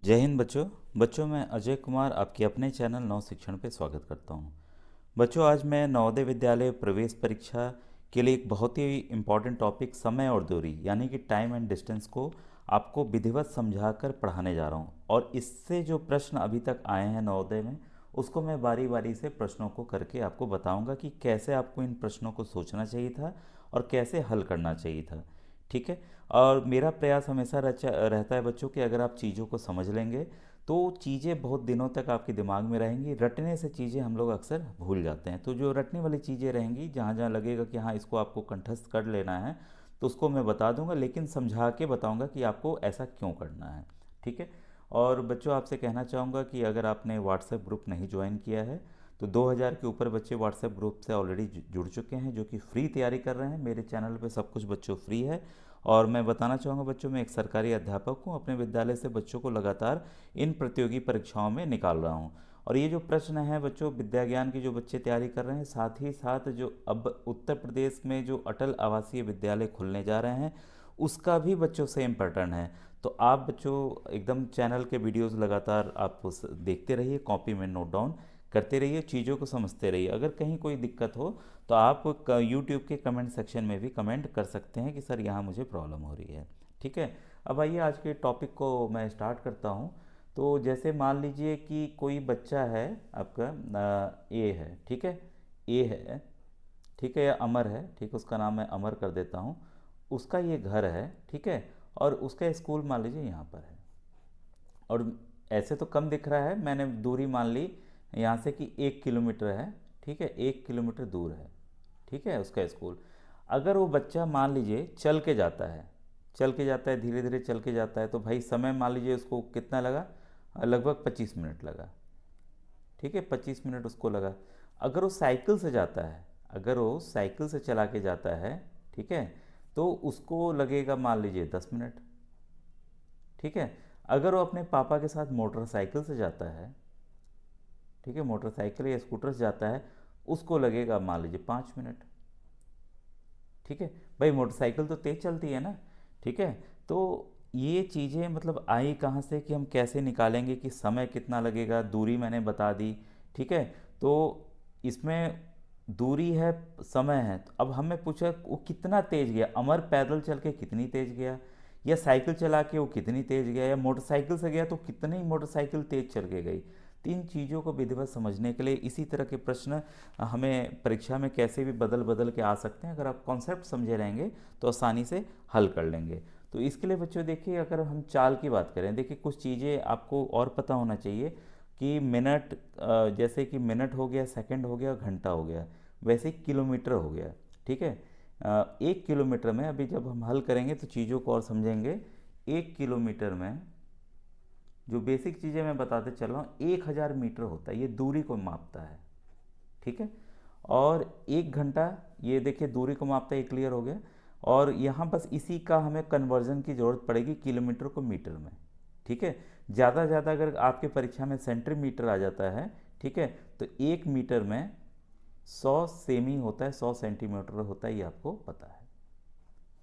जय हिंद बच्चों। मैं अजय कुमार आपके अपने चैनल नव शिक्षण पे स्वागत करता हूँ। बच्चों, आज मैं नवोदय विद्यालय प्रवेश परीक्षा के लिए एक बहुत ही इम्पॉर्टेंट टॉपिक समय और दूरी यानी कि टाइम एंड डिस्टेंस को आपको विधिवत समझाकर पढ़ाने जा रहा हूँ। और इससे जो प्रश्न अभी तक आए हैं नवोदय में, उसको मैं बारी बारी से प्रश्नों को करके आपको बताऊंगा कि कैसे आपको इन प्रश्नों को सोचना चाहिए था और कैसे हल करना चाहिए था। ठीक है। और मेरा प्रयास हमेशा रहता है बच्चों कि अगर आप चीज़ों को समझ लेंगे तो चीज़ें बहुत दिनों तक आपके दिमाग में रहेंगी। रटने से चीज़ें हम लोग अक्सर भूल जाते हैं, तो जो रटने वाली चीज़ें रहेंगी, जहाँ जहाँ लगेगा कि हाँ इसको आपको कंठस्थ कर लेना है, तो उसको मैं बता दूंगा, लेकिन समझा के बताऊंगा कि आपको ऐसा क्यों करना है। ठीक है। और बच्चों, आपसे कहना चाहूँगा कि अगर आपने व्हाट्सएप ग्रुप नहीं ज्वाइन किया है तो 2000 के ऊपर बच्चे व्हाट्सएप ग्रुप से ऑलरेडी जुड़ चुके हैं, जो कि फ्री तैयारी कर रहे हैं। मेरे चैनल पे सब कुछ बच्चों फ्री है। और मैं बताना चाहूँगा बच्चों, मैं एक सरकारी अध्यापक हूँ, अपने विद्यालय से बच्चों को लगातार इन प्रतियोगी परीक्षाओं में निकाल रहा हूँ। और ये जो प्रश्न है बच्चों, विद्या ज्ञान की जो बच्चे तैयारी कर रहे हैं, साथ ही साथ जो अब उत्तर प्रदेश में जो अटल आवासीय विद्यालय खुलने जा रहे हैं, उसका भी बच्चों सेम पैटर्न है। तो आप बच्चों एकदम चैनल के वीडियोस लगातार आप देखते रहिए, कॉपी में नोट डाउन करते रहिए, चीज़ों को समझते रहिए। अगर कहीं कोई दिक्कत हो तो आप यूट्यूब के कमेंट सेक्शन में भी कमेंट कर सकते हैं कि सर यहाँ मुझे प्रॉब्लम हो रही है। ठीक है। अब आइए आज के टॉपिक को मैं स्टार्ट करता हूँ। तो जैसे मान लीजिए कि कोई बच्चा है आपका, ए है, ठीक है, ए है, ठीक है, या अमर है, ठीक है, उसका नाम मैं अमर कर देता हूँ। उसका ये घर है, ठीक है, और उसका स्कूल मान लीजिए यहाँ पर है। और ऐसे तो कम दिख रहा है, मैंने दूरी मान ली यहाँ से कि 1 किलोमीटर है। ठीक है, 1 किलोमीटर दूर है, ठीक है, उसका स्कूल। अगर वो बच्चा मान लीजिए चल के जाता है, चल के जाता है, धीरे धीरे चल के जाता है, तो भाई समय मान लीजिए उसको कितना लगा, लगभग 25 मिनट लगा। ठीक है, 25 मिनट उसको लगा। अगर वो साइकिल से जाता है, अगर वो साइकिल से चला के जाता है, ठीक है, तो उसको लगेगा मान लीजिए 10 मिनट। ठीक है। अगर वो अपने पापा के साथ मोटरसाइकिल से जाता है, ठीक है, मोटरसाइकिल या स्कूटर से जाता है, उसको लगेगा मान लीजिए 5 मिनट। ठीक है। भाई मोटरसाइकिल तो तेज चलती है ना। ठीक है। तो ये चीज़ें मतलब आई कहाँ से कि हम कैसे निकालेंगे कि समय कितना लगेगा, दूरी मैंने बता दी। ठीक है। तो इसमें दूरी है, समय है, तो अब हमें पूछा वो कितना तेज गया, अमर पैदल चल के कितनी तेज गया, या साइकिल चला के वो कितनी तेज गया, या मोटरसाइकिल से गया तो कितनी मोटरसाइकिल तेज चल के गई। तीन चीज़ों को विधिवत समझने के लिए इसी तरह के प्रश्न हमें परीक्षा में कैसे भी बदल बदल के आ सकते हैं। अगर आप कॉन्सेप्ट समझे रहेंगे तो आसानी से हल कर लेंगे। तो इसके लिए बच्चों देखिए, अगर हम चाल की बात करें, देखिए कुछ चीज़ें आपको और पता होना चाहिए कि मिनट, जैसे कि मिनट हो गया, सेकंड हो गया, घंटा हो गया, वैसे ही किलोमीटर हो गया। ठीक है। 1 किलोमीटर में, अभी जब हम हल करेंगे तो चीज़ों को और समझेंगे। 1 किलोमीटर में जो बेसिक चीज़ें मैं बताते चल रहा हूँ, 1000 मीटर होता है, ये दूरी को मापता है। ठीक है। और 1 घंटा, ये देखिए दूरी को मापता है, ये क्लियर हो गया। और यहाँ बस इसी का हमें कन्वर्जन की ज़रूरत पड़ेगी किलोमीटर को मीटर में। ठीक है। ज़्यादा से ज़्यादा अगर आपके परीक्षा में सेंटीमीटर आ जाता है, ठीक है, तो 1 मीटर में 100 सेमी होता है, 100 सेंटीमीटर होता है, ये आपको पता है।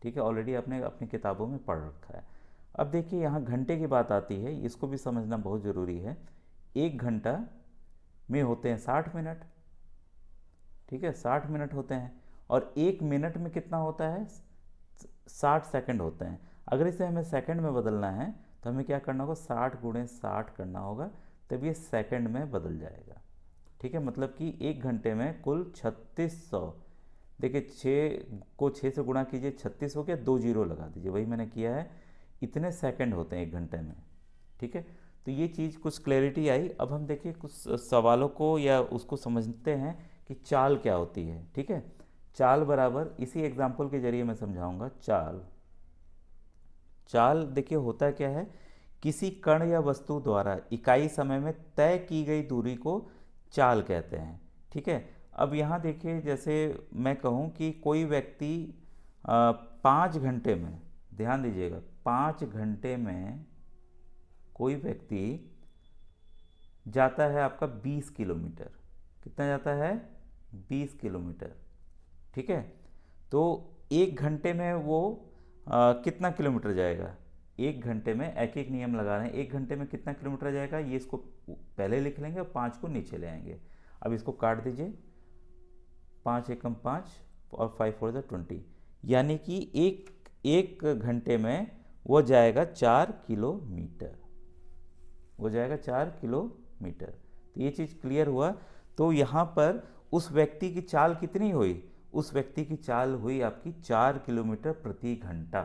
ठीक है, ऑलरेडी आपने अपनी किताबों में पढ़ रखा है। अब देखिए यहाँ घंटे की बात आती है, इसको भी समझना बहुत ज़रूरी है। 1 घंटा में होते हैं 60 मिनट। ठीक है, 60 मिनट होते हैं। और 1 मिनट में कितना होता है, 60 सेकंड होते हैं। अगर इसे हमें सेकंड में बदलना है तो हमें क्या करना होगा, 60 × 60 करना होगा, तब ये सेकंड में बदल जाएगा। ठीक है, मतलब कि 1 घंटे में कुल 3600, देखिए 6 से गुणा कीजिए, 36 हो गया, 2 जीरो लगा दीजिए, वही मैंने किया है। इतने सेकंड होते हैं 1 घंटे में। ठीक है। तो ये चीज़ कुछ क्लैरिटी आई। अब हम देखिए कुछ सवालों को या उसको समझते हैं कि चाल क्या होती है। ठीक है। चाल बराबर, इसी एग्जाम्पल के जरिए मैं समझाऊंगा। चाल, चाल देखिए होता क्या है, किसी कण या वस्तु द्वारा इकाई समय में तय की गई दूरी को चाल कहते हैं। ठीक है। अब यहाँ देखिए, जैसे मैं कहूँ कि कोई व्यक्ति 5 घंटे में, ध्यान दीजिएगा, 5 घंटे में कोई व्यक्ति जाता है आपका 20 किलोमीटर। कितना जाता है, 20 किलोमीटर। ठीक है। तो 1 घंटे में वो कितना किलोमीटर जाएगा, एक घंटे में एक एक नियम लगा रहे हैं, एक घंटे में कितना किलोमीटर जाएगा, ये इसको पहले लिख लेंगे और 5 को नीचे ले आएंगे। अब इसको काट दीजिए, 5 एकम 5 और 5 4 20, यानी कि एक एक घंटे में वो जाएगा 4 किलोमीटर, वो जाएगा 4 किलोमीटर। तो ये चीज़ क्लियर हुआ। तो यहाँ पर उस व्यक्ति की चाल कितनी हुई, उस व्यक्ति की चाल हुई आपकी 4 किलोमीटर प्रति घंटा।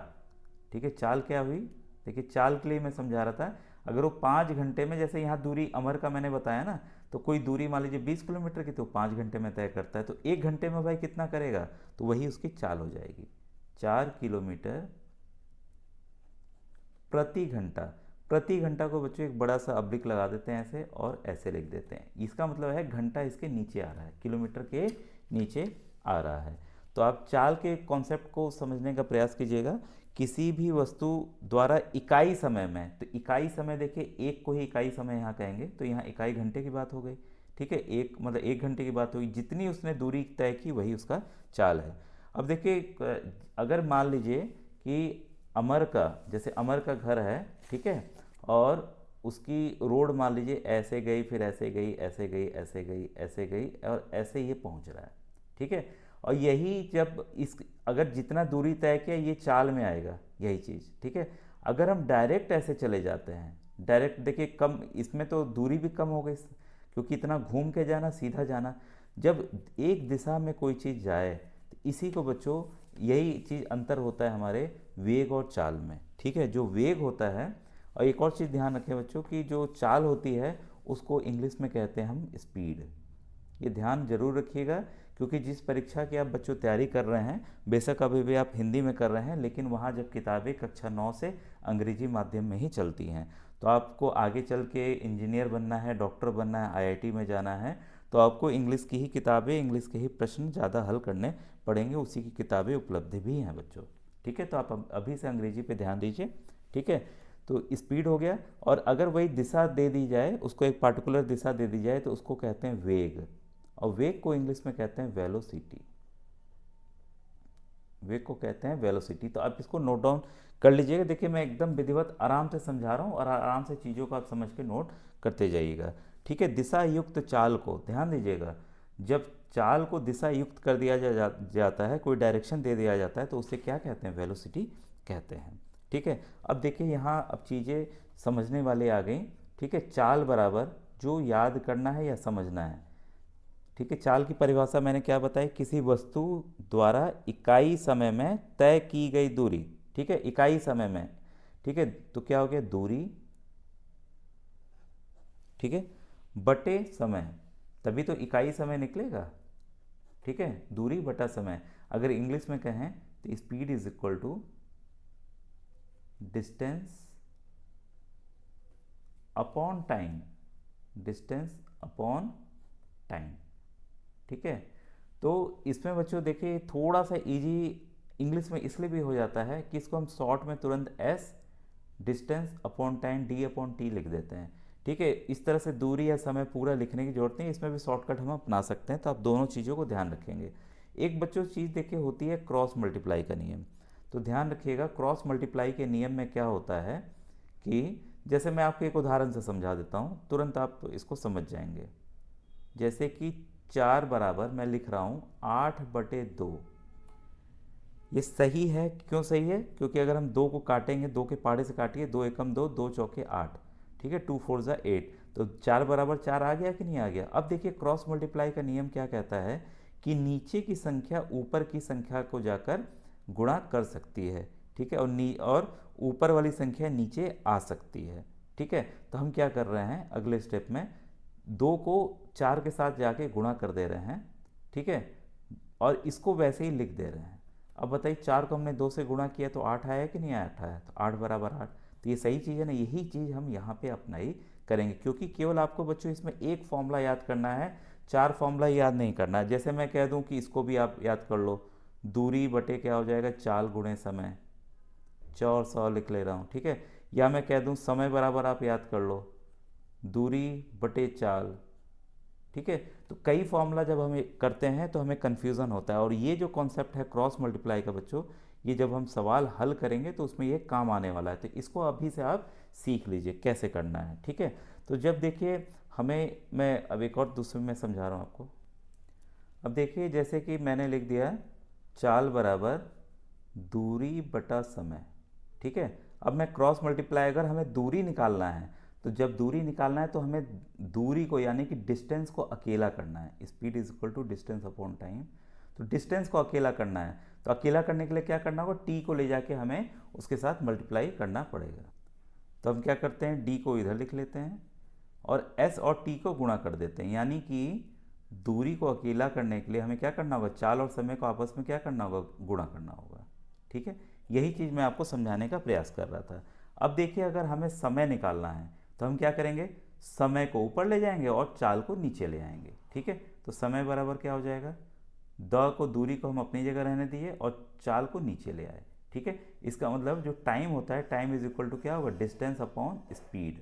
ठीक है, चाल क्या हुई, देखिए चाल के लिए मैं समझा रहा था, अगर वो 5 घंटे में, जैसे यहाँ दूरी अमर का मैंने बताया ना, तो कोई दूरी मान लीजिए 20 किलोमीटर की, तो 5 घंटे में तय करता है, तो एक घंटे में भाई कितना करेगा, तो वही उसकी चाल हो जाएगी, 4 किलोमीटर प्रति घंटा। प्रति घंटा को बच्चों एक बड़ा सा अब्लिक लगा देते हैं ऐसे और ऐसे लिख देते हैं, इसका मतलब है घंटा इसके नीचे आ रहा है, किलोमीटर के नीचे आ रहा है। तो आप चाल के कॉन्सेप्ट को समझने का प्रयास कीजिएगा। किसी भी वस्तु द्वारा इकाई समय में, तो इकाई समय देखिए, एक को ही इकाई समय यहाँ कहेंगे, तो यहाँ इकाई घंटे की बात हो गई। ठीक है, एक मतलब एक घंटे की बात होगी, जितनी उसने दूरी तय की वही उसका चाल है। अब देखिए, अगर मान लीजिए कि अमर का, जैसे अमर का घर है, ठीक है, और उसकी रोड मान लीजिए ऐसे गई, फिर ऐसे गई, ऐसे गई, ऐसे गई, ऐसे गई, और ऐसे ये पहुंच रहा है। ठीक है, और यही जब इस, अगर जितना दूरी तय किया ये चाल में आएगा यही चीज़। ठीक है, अगर हम डायरेक्ट ऐसे चले जाते हैं, डायरेक्ट देखिए कम, इसमें तो दूरी भी कम हो गई, क्योंकि इतना घूम के जाना, सीधा जाना। जब एक दिशा में कोई चीज़ जाए, तो इसी को बच्चों, यही चीज़ अंतर होता है हमारे वेग और चाल में। ठीक है, जो वेग होता है, और एक और चीज़ ध्यान रखें बच्चों कि जो चाल होती है उसको इंग्लिश में कहते हैं हम स्पीड। ये ध्यान जरूर रखिएगा, क्योंकि जिस परीक्षा की आप बच्चों तैयारी कर रहे हैं, बेशक अभी भी आप हिंदी में कर रहे हैं, लेकिन वहाँ जब किताबें कक्षा 9 से अंग्रेजी माध्यम में ही चलती हैं, तो आपको आगे चल के इंजीनियर बनना है, डॉक्टर बनना है, आईआईटी में जाना है, तो आपको इंग्लिश की ही किताबें, इंग्लिश के ही प्रश्न ज़्यादा हल करने पड़ेंगे, उसी की किताबें उपलब्ध भी हैं बच्चों। ठीक है, तो आप अभी से अंग्रेजी पे ध्यान दीजिए। ठीक है, तो स्पीड हो गया, और अगर वही दिशा दे दी जाए, उसको एक पार्टिकुलर दिशा दे दी जाए, तो उसको कहते हैं वेग, और वेग को इंग्लिश में कहते हैं वेलोसिटी। वेग को कहते हैं वेलोसिटी। तो आप इसको नोट डाउन कर लीजिएगा। देखिए मैं एकदम विधिवत आराम से समझा रहा हूँ, और आराम से चीज़ों को आप समझ के नोट करते जाइएगा। ठीक है, दिशा युक्त चाल को ध्यान दीजिएगा, जब चाल को दिशा युक्त कर दिया जाता है, कोई डायरेक्शन दे दिया जाता है, तो उसे क्या कहते हैं, वेलोसिटी कहते हैं। ठीक है, अब देखिए यहाँ अब चीज़ें समझने वाले आ गई। ठीक है, चाल बराबर जो याद करना है या समझना है। ठीक है, चाल की परिभाषा मैंने क्या बताई, किसी वस्तु द्वारा इकाई समय में तय की गई दूरी। ठीक है, इकाई समय में। ठीक है, तो क्या हो गया, दूरी, ठीक है, बटे समय, तभी तो इकाई समय निकलेगा। ठीक है, दूरी बटा समय। अगर इंग्लिश में कहें तो speed is equal to distance upon time, distance upon time. ठीक है, तो इसमें बच्चों देखिए थोड़ा सा इजी इंग्लिश में इसलिए भी हो जाता है कि इसको हम शॉर्ट में तुरंत S, distance upon time, D upon T लिख देते हैं। ठीक है, इस तरह से दूरी या समय पूरा लिखने की जरूरत नहीं, इसमें भी शॉर्टकट हम अपना सकते हैं, तो आप दोनों चीज़ों को ध्यान रखेंगे। एक बच्चों चीज़ देखिए होती है क्रॉस मल्टीप्लाई का नियम। तो ध्यान रखिएगा, क्रॉस मल्टीप्लाई के नियम में क्या होता है कि, जैसे मैं आपको एक उदाहरण से समझा देता हूँ, तुरंत आप इसको समझ जाएंगे। जैसे कि 4 बराबर मैं लिख रहा हूँ 8/2। ये सही है, क्यों सही है, क्योंकि अगर हम 2 को काटेंगे, 2 के पाड़े से काटिए, 2 एकम 2, 2 चौके 8। ठीक है, 2 4 ज़ा 8, तो 4 बराबर 4 आ गया कि नहीं आ गया। अब देखिए क्रॉस मल्टीप्लाई का नियम क्या कहता है कि नीचे की संख्या ऊपर की संख्या को जाकर गुणा कर सकती है। ठीक है, और ऊपर वाली संख्या नीचे आ सकती है। ठीक है, तो हम क्या कर रहे हैं अगले स्टेप में, 2 को 4 के साथ जाके गुणा कर दे रहे हैं। ठीक है, और इसको वैसे ही लिख दे रहे हैं। अब बताइए 4 को हमने 2 से गुणा किया तो 8 आया कि नहीं आया, 8 आया, तो 8 बराबर 8। तो ये सही चीज़ है ना, यही चीज़ हम यहाँ पे अप्लाई करेंगे, क्योंकि केवल आपको बच्चों इसमें एक फॉर्मूला याद करना है, 4 फॉर्मूला याद नहीं करना है। जैसे मैं कह दूँ कि इसको भी आप याद कर लो, दूरी बटे क्या हो जाएगा, चाल गुणे समय, 4 100 लिख ले रहा हूँ। ठीक है, या मैं कह दूँ समय बराबर आप याद कर लो, दूरी बटे चाल। ठीक है, तो कई फॉर्मूला जब हमें करते हैं तो हमें कन्फ्यूज़न होता है, और ये जो कॉन्सेप्ट है क्रॉस मल्टीप्लाई का बच्चों, ये जब हम सवाल हल करेंगे तो उसमें ये काम आने वाला है, तो इसको अभी से आप सीख लीजिए कैसे करना है। ठीक है, तो जब देखिए हमें, मैं अब एक और दूसरे में समझा रहा हूँ आपको। अब देखिए जैसे कि मैंने लिख दिया चाल बराबर दूरी बटा समय। ठीक है, अब मैं क्रॉस मल्टीप्लाई, अगर हमें दूरी निकालना है तो जब दूरी निकालना है तो हमें दूरी को यानी कि डिस्टेंस को अकेला करना है। Speed is equal to distance upon time. तो डिस्टेंस को अकेला करना है, तो अकेला करने के लिए क्या करना होगा, टी को ले जाके हमें उसके साथ मल्टीप्लाई करना पड़ेगा। तो हम क्या करते हैं, डी को इधर लिख लेते हैं और एस और टी को गुणा कर देते हैं, यानी कि दूरी को अकेला करने के लिए हमें क्या करना होगा, चाल और समय को आपस में क्या करना होगा, गुणा करना होगा। ठीक है, यही चीज़ मैं आपको समझाने का प्रयास कर रहा था। अब देखिए अगर हमें समय निकालना है तो हम क्या करेंगे, समय को ऊपर ले जाएंगे और चाल को नीचे ले आएंगे। ठीक है, तो समय बराबर क्या हो जाएगा, द को, दूरी को हम अपनी जगह रहने दिए और चाल को नीचे ले आए। ठीक है, इसका मतलब जो टाइम होता है, टाइम इज इक्वल टू क्या होगा, डिस्टेंस अपॉन स्पीड।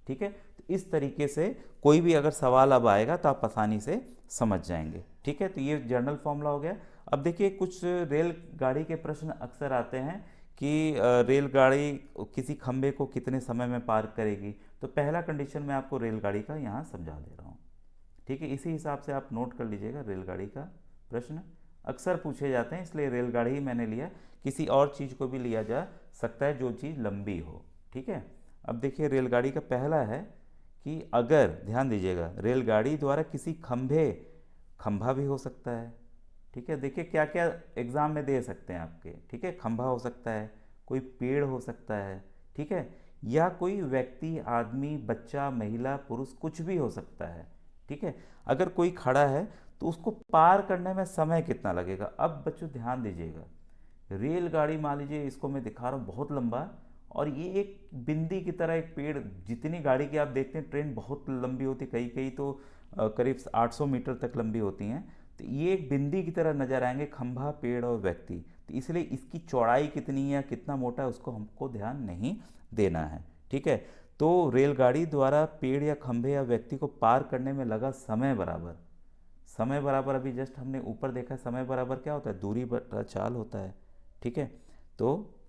ठीक है, तो इस तरीके से कोई भी अगर सवाल अब आएगा तो आप आसानी से समझ जाएंगे। ठीक है, तो ये जनरल फॉर्मूला हो गया। अब देखिए कुछ रेलगाड़ी के प्रश्न अक्सर आते हैं कि रेलगाड़ी किसी खंभे को कितने समय में पार करेगी। तो पहला कंडीशन मैं आपको रेलगाड़ी का यहाँ समझा दे रहा हूँ। ठीक है, इसी हिसाब से आप नोट कर लीजिएगा। रेलगाड़ी का प्रश्न अक्सर पूछे जाते हैं, इसलिए रेलगाड़ी ही मैंने लिया, किसी और चीज़ को भी लिया जा सकता है जो चीज़ लंबी हो। ठीक है, अब देखिए रेलगाड़ी का पहला है कि अगर, ध्यान दीजिएगा, रेलगाड़ी द्वारा किसी खंभे, खंभा भी हो सकता है। ठीक है, देखिए क्या क्या एग्ज़ाम में दे सकते हैं आपके। ठीक है, खंभा हो सकता है, कोई पेड़ हो सकता है। ठीक है, या कोई व्यक्ति, आदमी, बच्चा, महिला, पुरुष, कुछ भी हो सकता है। ठीक है, अगर कोई खड़ा है तो उसको पार करने में समय कितना लगेगा। अब बच्चों ध्यान दीजिएगा, रेलगाड़ी मान लीजिए, इसको मैं दिखा रहा हूँ बहुत लंबा, और ये एक बिंदी की तरह एक पेड़, जितनी गाड़ी की आप देखते हैं ट्रेन बहुत लंबी होती, कई कई तो करीब 800 मीटर तक लंबी होती हैं, तो ये एक बिंदी की तरह नजर आएंगे, खंभा, पेड़ और व्यक्ति। तो इसलिए इसकी चौड़ाई कितनी है, कितना मोटा है, उसको हमको ध्यान नहीं देना है। ठीक है, तो रेलगाड़ी द्वारा पेड़ या खंभे या व्यक्ति को पार करने में लगा समय बराबर, समय बराबर अभी जस्ट हमने ऊपर देखा, समय बराबर क्या होता है, दूरी बटा चाल होता है। ठीक है, तो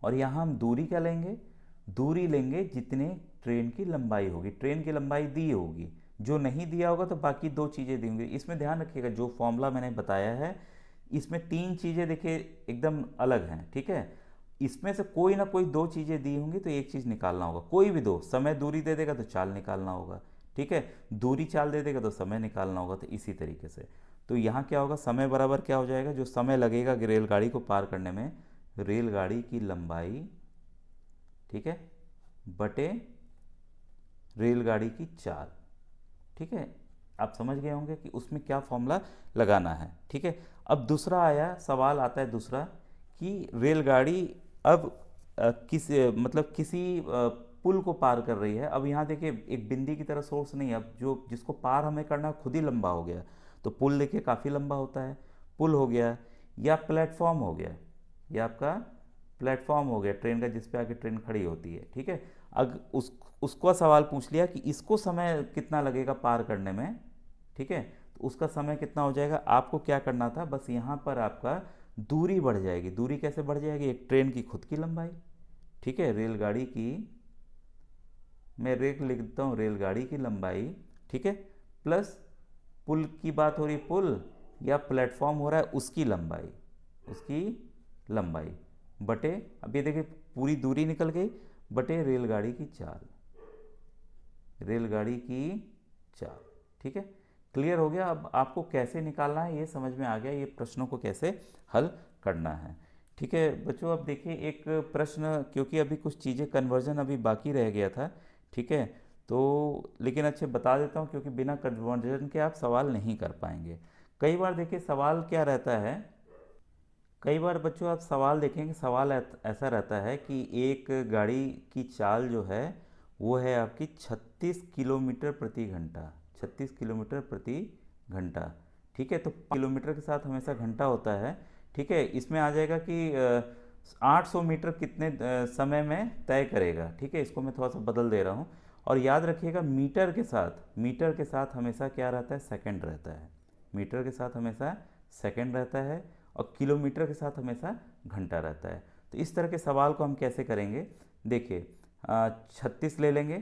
और यहाँ हम दूरी क्या लेंगे, दूरी लेंगे जितने ट्रेन की लंबाई होगी, ट्रेन की लंबाई दी होगी, जो नहीं दिया होगा तो बाकी दो चीज़ें दी होंगी। इसमें ध्यान रखिएगा, जो फॉर्मूला मैंने बताया है इसमें तीन चीज़ें देखिए एकदम अलग हैं। ठीक है, इसमें से कोई ना कोई दो चीज़ें दी होंगी तो एक चीज़ निकालना होगा, कोई भी दो, समय दूरी दे देगा तो चाल निकालना होगा। ठीक है, दूरी चाल दे देगा तो समय निकालना होगा। तो इसी तरीके से तो यहाँ क्या होगा, समय बराबर क्या हो जाएगा, जो समय लगेगा रेलगाड़ी को पार करने में, रेलगाड़ी की लंबाई, ठीक है, बटे रेलगाड़ी की चाल। ठीक है, आप समझ गए होंगे कि उसमें क्या फॉर्मूला लगाना है। ठीक है, अब दूसरा आया, सवाल आता है दूसरा कि रेलगाड़ी अब मतलब किसी पुल को पार कर रही है। अब यहाँ देखिए एक बिंदी की तरह सोर्स नहीं है, अब जो जिसको पार हमें करना खुद ही लंबा हो गया। तो पुल देखिए काफ़ी लंबा होता है, पुल हो गया या प्लेटफॉर्म हो गया, या आपका प्लेटफॉर्म हो गया ट्रेन का, जिस पे आके ट्रेन खड़ी होती है। ठीक है, अगर उसको सवाल पूछ लिया कि इसको समय कितना लगेगा पार करने में। ठीक है, तो उसका समय कितना हो जाएगा, आपको क्या करना था, बस यहाँ पर आपका दूरी बढ़ जाएगी। दूरी कैसे बढ़ जाएगी, एक ट्रेन की खुद की लंबाई, ठीक है, रेलगाड़ी की, मैं रेल लिखता हूँ, रेलगाड़ी की लंबाई, ठीक है, प्लस पुल की बात हो रही, पुल या प्लेटफॉर्म हो रहा है उसकी लंबाई, उसकी लंबाई बटे, अब ये देखिए पूरी दूरी निकल गई, बटे रेलगाड़ी की चाल, रेलगाड़ी की चाल। ठीक है, क्लियर हो गया। अब आपको कैसे निकालना है ये समझ में आ गया, ये प्रश्नों को कैसे हल करना है। ठीक है बच्चों, अब देखिए एक प्रश्न, क्योंकि अभी कुछ चीज़ें कन्वर्जन अभी बाकी रह गया था। ठीक है, तो लेकिन अच्छे बता देता हूँ, क्योंकि बिना कन्वर्जन के आप सवाल नहीं कर पाएंगे। कई बार देखिए सवाल क्या रहता है, कई बार बच्चों आप सवाल देखेंगे, सवाल ऐसा रहता है कि एक गाड़ी की चाल जो है वो है आपकी 36 किलोमीटर प्रति घंटा, 36 किलोमीटर प्रति घंटा। ठीक है, तो किलोमीटर के साथ हमेशा घंटा होता है। ठीक है, इसमें आ जाएगा कि 800 मीटर कितने समय में तय करेगा। ठीक है, इसको मैं थोड़ा सा बदल दे रहा हूँ। और याद रखिएगा मीटर के साथ, मीटर के साथ हमेशा क्या रहता है, सेकंड रहता है, मीटर के साथ हमेशा सेकंड रहता है। और किलोमीटर के साथ हमेशा घंटा रहता है। तो इस तरह के सवाल को हम कैसे करेंगे, देखिए 36 ले लेंगे,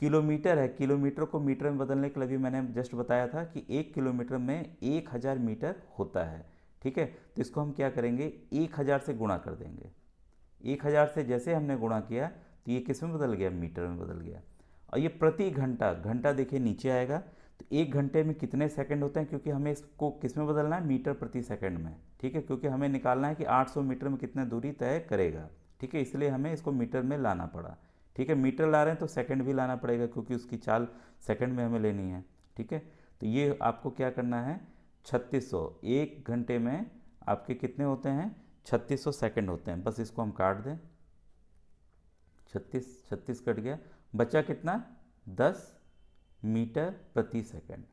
किलोमीटर है, किलोमीटर को मीटर में बदलने के लिए भी मैंने जस्ट बताया था कि 1 किलोमीटर में 1000 मीटर होता है। ठीक है, तो इसको हम क्या करेंगे, 1000 से गुणा कर देंगे। 1000 से जैसे हमने गुणा किया तो ये किस में बदल गया, मीटर में बदल गया। और ये प्रति घंटा, घंटा देखिए नीचे आएगा, तो 1 घंटे में कितने सेकंड होते हैं, क्योंकि हमें इसको किस में बदलना है, मीटर प्रति सेकंड में। ठीक है, क्योंकि हमें निकालना है कि 800 मीटर में कितने दूरी तय करेगा। ठीक है, इसलिए हमें इसको मीटर में लाना पड़ा। ठीक है, मीटर ला रहे हैं तो सेकंड भी लाना पड़ेगा, क्योंकि उसकी चाल सेकंड में हमें लेनी है। ठीक है, तो ये आपको क्या करना है, 3600, 1 घंटे में आपके कितने होते हैं, 3600 सेकंड होते हैं। बस इसको हम काट दें, 36 36 कट गया, बचा कितना, 10 मीटर प्रति सेकंड।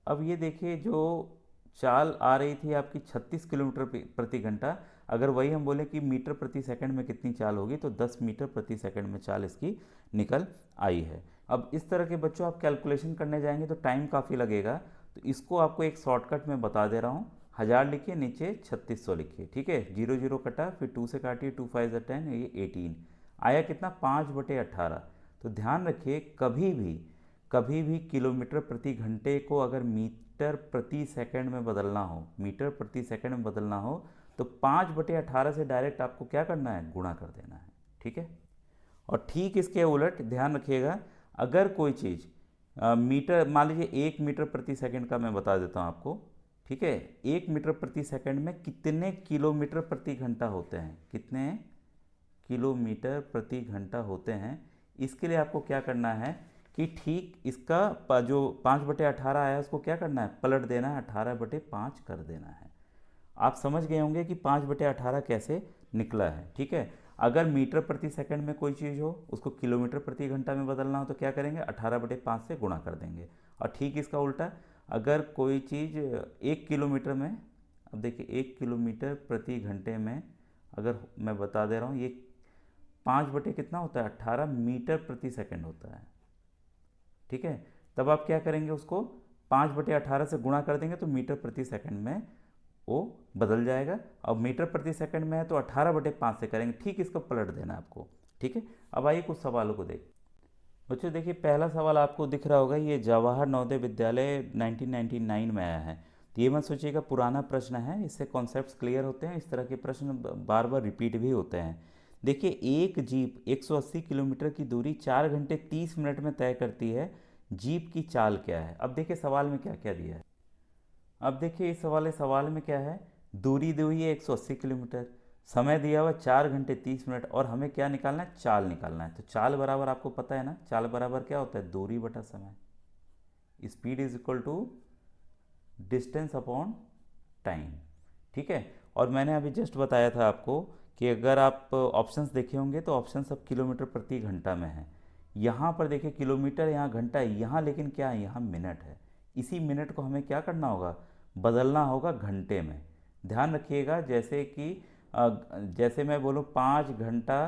अब ये देखिए जो चाल आ रही थी आपकी 36 किलोमीटर प्रति घंटा, अगर वही हम बोले कि मीटर प्रति सेकंड में कितनी चाल होगी, तो 10 मीटर प्रति सेकंड में चाल इसकी निकल आई है। अब इस तरह के बच्चों आप कैलकुलेशन करने जाएंगे तो टाइम काफ़ी लगेगा, तो इसको आपको एक शॉर्टकट में बता दे रहा हूँ। 1000 लिखिए, नीचे 3600 लिखिए। ठीक है, 0 0 कटा, फिर 2 से काटिए, 2 5 10, ये 18 आया, कितना, 5/18। तो ध्यान रखिए, कभी भी किलोमीटर प्रति घंटे को अगर मीटर प्रति सेकंड में बदलना हो, मीटर प्रति सेकंड में बदलना हो, तो 5/18 से डायरेक्ट आपको क्या करना है, गुणा कर देना है। ठीक है, और ठीक इसके उलट ध्यान रखिएगा, अगर कोई चीज़ मीटर, मान लीजिए 1 मीटर प्रति सेकंड का मैं बता देता हूँ आपको। ठीक है, 1 मीटर प्रति सेकंड में कितने किलोमीटर प्रति घंटा होते हैं, कितने किलोमीटर प्रति घंटा होते हैं, इसके लिए आपको क्या करना है कि ठीक इसका जो 5/18 आया उसको क्या करना है, पलट देना है, 18/5 कर देना है। आप समझ गए होंगे कि 5/18 कैसे निकला है। ठीक है, अगर मीटर प्रति सेकंड में कोई चीज़ हो, उसको किलोमीटर प्रति घंटा में बदलना हो तो क्या करेंगे, 18/5 से गुणा कर देंगे। और ठीक इसका उल्टा, अगर कोई चीज़ 1 किलोमीटर में, अब देखिए 1 किलोमीटर प्रति घंटे में अगर मैं बता दे रहा हूँ, ये 5 कितना होता है, 18 मीटर प्रति सेकंड होता है। ठीक है, तब आप क्या करेंगे, उसको 5/18 से गुणा कर देंगे तो मीटर प्रति सेकंड में वो बदल जाएगा। अब मीटर प्रति सेकंड में है तो 18/5 से करेंगे, ठीक इसको पलट देना आपको। ठीक है, अब आइए कुछ सवालों को देख। बच्चों देखिए, पहला सवाल आपको दिख रहा होगा, ये जवाहर नवोदय विद्यालय 1999 में आया है। तो ये मत सोचिएगा पुराना प्रश्न है, इससे कॉन्सेप्ट्स क्लियर होते हैं, इस तरह के प्रश्न बार बार रिपीट भी होते हैं। देखिए, एक जीप 180 किलोमीटर की दूरी 4 घंटे 30 मिनट में तय करती है, जीप की चाल क्या है। अब देखिए सवाल में क्या क्या दिया है। अब देखिए इस सवाल में क्या है, दूरी दी हुई है 180 किलोमीटर, समय दिया हुआ 4 घंटे 30 मिनट, और हमें क्या निकालना है, चाल निकालना है। तो चाल बराबर आपको पता है ना, चाल बराबर क्या होता है, दूरी बटा समय, speed is equal to distance upon time. ठीक है, और मैंने अभी जस्ट बताया था आपको कि अगर आप ऑप्शंस देखे होंगे तो ऑप्शन सब किलोमीटर प्रति घंटा में है। यहाँ पर देखिए किलोमीटर, यहाँ घंटा है, यहाँ लेकिन क्या है, यहाँ मिनट है। इसी मिनट को हमें क्या करना होगा, बदलना होगा घंटे में। ध्यान रखिएगा, जैसे कि जैसे मैं बोलूँ 5 घंटा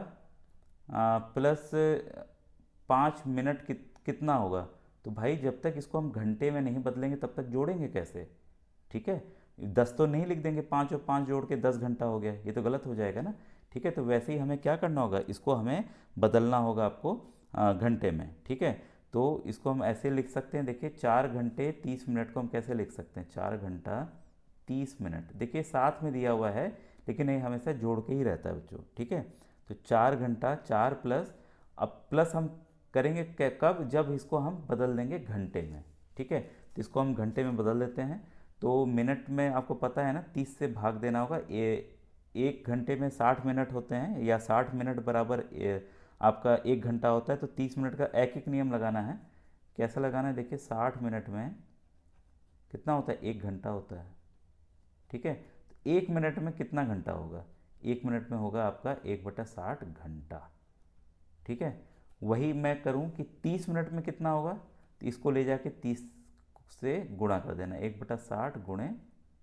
प्लस 5 मिनट कितना होगा, तो भाई जब तक इसको हम घंटे में नहीं बदलेंगे तब तक जोड़ेंगे कैसे। ठीक है, 10 तो नहीं लिख देंगे, 5 और 5 जोड़ के 10 घंटा हो गया, ये तो गलत हो जाएगा ना। ठीक है, तो वैसे ही हमें क्या करना होगा, इसको हमें बदलना होगा आपको घंटे में। ठीक है, तो इसको हम ऐसे लिख सकते हैं, देखिए 4 घंटे 30 मिनट को हम कैसे लिख सकते हैं, 4 घंटा 30 मिनट, देखिए साथ में दिया हुआ है लेकिन ये हमेशा जोड़ के ही रहता है बच्चों। ठीक है, तो 4 घंटा, 4 प्लस, अब प्लस हम करेंगे कब, जब इसको हम बदल देंगे घंटे में। ठीक है, तो इसको हम घंटे में बदल देते हैं, तो मिनट में आपको पता है ना, 30 से भाग देना होगा। 1 घंटे में 60 मिनट होते हैं, या 60 मिनट बराबर आपका 1 घंटा होता है, तो 30 मिनट का एक एक नियम लगाना है। कैसा लगाना है, देखिए 60 मिनट में कितना होता है, 1 घंटा होता है। ठीक है, तो 1 मिनट में कितना घंटा होगा, 1 मिनट में होगा आपका 1/60 घंटा। ठीक है, वही मैं करूं कि 30 मिनट में कितना होगा, तो इसको ले जाके 30 से गुणा कर देना, 1/60 गुणे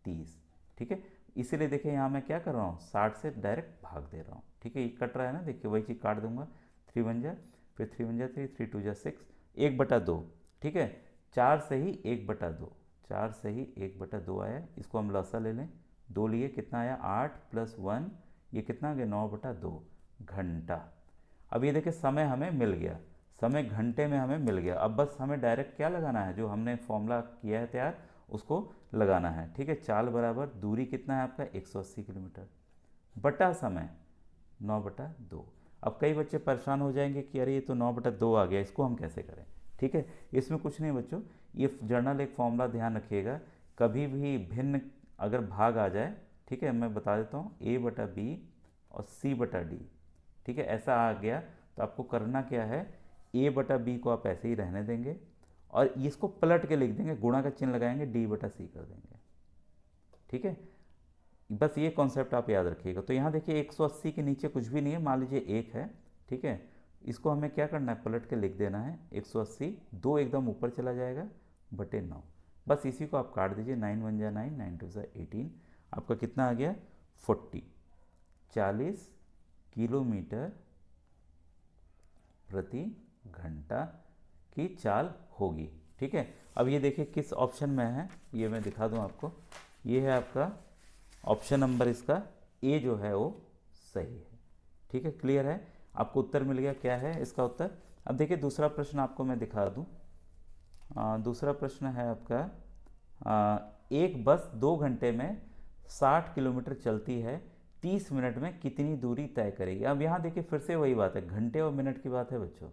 30। ठीक है, इसीलिए देखिए यहाँ मैं क्या कर रहा हूँ, 60 से डायरेक्ट भाग दे रहा हूँ। ठीक है, ये कट रहा है ना, देखिए वही चीज़ काट दूंगा, 3 1 जा, फिर 3 1 जा 3, 3 2 जा 6, 1/2। ठीक है, 4 से ही 1/2, 4 से ही 1/2 आया, इसको हम लसा ले लें, 2 लिए, कितना आया 8 + 1, ये कितना आ गया 9/2 घंटा। अब ये देखिए समय हमें मिल गया, समय घंटे में हमें मिल गया। अब बस हमें डायरेक्ट क्या लगाना है, जो हमने फॉर्मूला किया है तैयार उसको लगाना है। ठीक है, चाल बराबर दूरी कितना है आपका 180 किलोमीटर बटा समय 9/2। अब कई बच्चे परेशान हो जाएंगे कि अरे ये तो 9/2 आ गया, इसको हम कैसे करें। ठीक है, इसमें कुछ नहीं बच्चों, ये जर्नल एक फॉर्मूला ध्यान रखिएगा, कभी भी भिन्न अगर भाग आ जाए, ठीक है, मैं बता देता हूँ A/B और C/D, ठीक है, ऐसा आ गया तो आपको करना क्या है, A/B को आप ऐसे ही रहने देंगे और इसको पलट के लिख देंगे, गुणा का चिन्ह लगाएंगे, D/C कर देंगे। ठीक है, बस ये कॉन्सेप्ट आप याद रखिएगा। तो यहाँ देखिए 180 के नीचे कुछ भी नहीं है, मान लीजिए 1 है। ठीक है, इसको हमें क्या करना है, पलट के लिख देना है 180, 2 एकदम ऊपर चला जाएगा बटे 9, बस इसी को आप काट दीजिए, 9 1 जा 9, 9 2 जा 18, आपका कितना आ गया 40 किलोमीटर प्रति घंटा की चाल होगी। ठीक है, अब ये देखिए किस ऑप्शन में है, ये मैं दिखा दूं आपको, ये है आपका ऑप्शन नंबर, इसका ए जो है वो सही है। ठीक है, क्लियर है, आपको उत्तर मिल गया, क्या है इसका उत्तर। अब देखिए दूसरा प्रश्न आपको मैं दिखा दूं। दूसरा प्रश्न है आपका, एक बस 2 घंटे में 60 किलोमीटर चलती है, 30 मिनट में कितनी दूरी तय करेगी। अब यहाँ देखिए फिर से वही बात है, घंटे और मिनट की बात है बच्चों।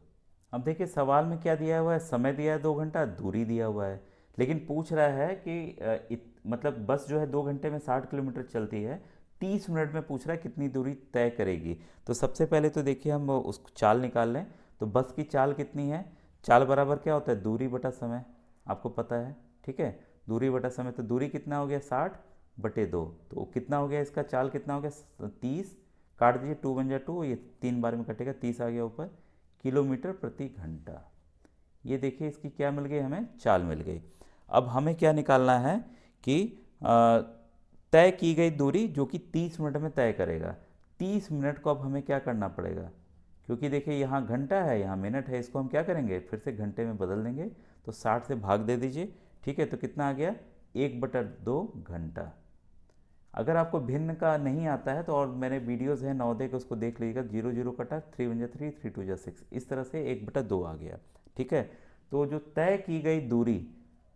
अब देखिए सवाल में क्या दिया हुआ है, समय दिया है 2 घंटा, दूरी दिया हुआ है, लेकिन पूछ रहा है कि मतलब बस जो है 2 घंटे में 60 किलोमीटर चलती है, 30 मिनट में पूछ रहा है कितनी दूरी तय करेगी। तो सबसे पहले तो देखिए हम उसको चाल निकाल लें, तो बस की चाल कितनी है, चाल बराबर क्या होता है, दूरी बटा समय, आपको पता है। ठीक है, दूरी बटा समय, तो दूरी कितना हो गया 60/2, तो कितना हो गया इसका, चाल कितना हो गया 30, काट दीजिए, 2 1 जा 2, ये 3 बार में कटेगा, 30 आ गया ऊपर, किलोमीटर प्रति घंटा। ये देखिए इसकी क्या मिल गई, हमें चाल मिल गई। अब हमें क्या निकालना है कि तय की गई दूरी जो कि 30 मिनट में तय करेगा। 30 मिनट को अब हमें क्या करना पड़ेगा, क्योंकि देखिए यहाँ घंटा है यहाँ मिनट है, इसको हम क्या करेंगे फिर से घंटे में बदल देंगे, तो 60 से भाग दे दीजिए। ठीक है, तो कितना आ गया 1/2 घंटा। अगर आपको भिन्न का नहीं आता है तो और मैंने वीडियोस हैं नवोदय के, उसको देख लीजिएगा, 0 0 कटा, 3 1 जा 3, 3 2 जा 6, इस तरह से 1/2 आ गया। ठीक है, तो जो तय की गई दूरी,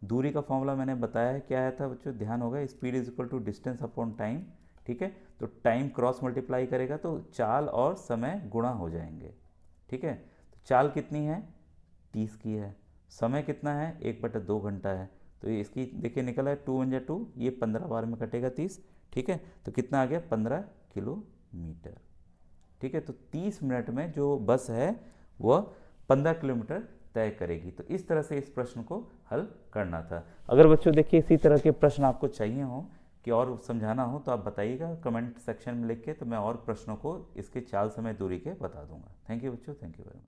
दूरी का फॉर्मूला मैंने बताया है, क्या है था बच्चों, ध्यान होगा, speed is equal to distance upon time. ठीक है, तो टाइम क्रॉस मल्टीप्लाई करेगा तो चाल और समय गुणा हो जाएंगे। ठीक है, तो चाल कितनी है 30 की है, समय कितना है 1/2 घंटा है, तो ये इसकी देखिए निकला है 2 1 जा 2, ये 15 बार में कटेगा 30। ठीक है, तो कितना आ गया 15 किलोमीटर। ठीक है, तो 30 मिनट में जो बस है वह 15 किलोमीटर तय करेगी। तो इस तरह से इस प्रश्न को हल करना था। अगर बच्चों देखिए इसी तरह के प्रश्न आपको चाहिए हो कि और समझाना हो तो आप बताइएगा कमेंट सेक्शन में लिख के, तो मैं और प्रश्नों को इसके चाल समय दूरी के बता दूंगा। थैंक यू बच्चों, थैंक यू वेरी मच।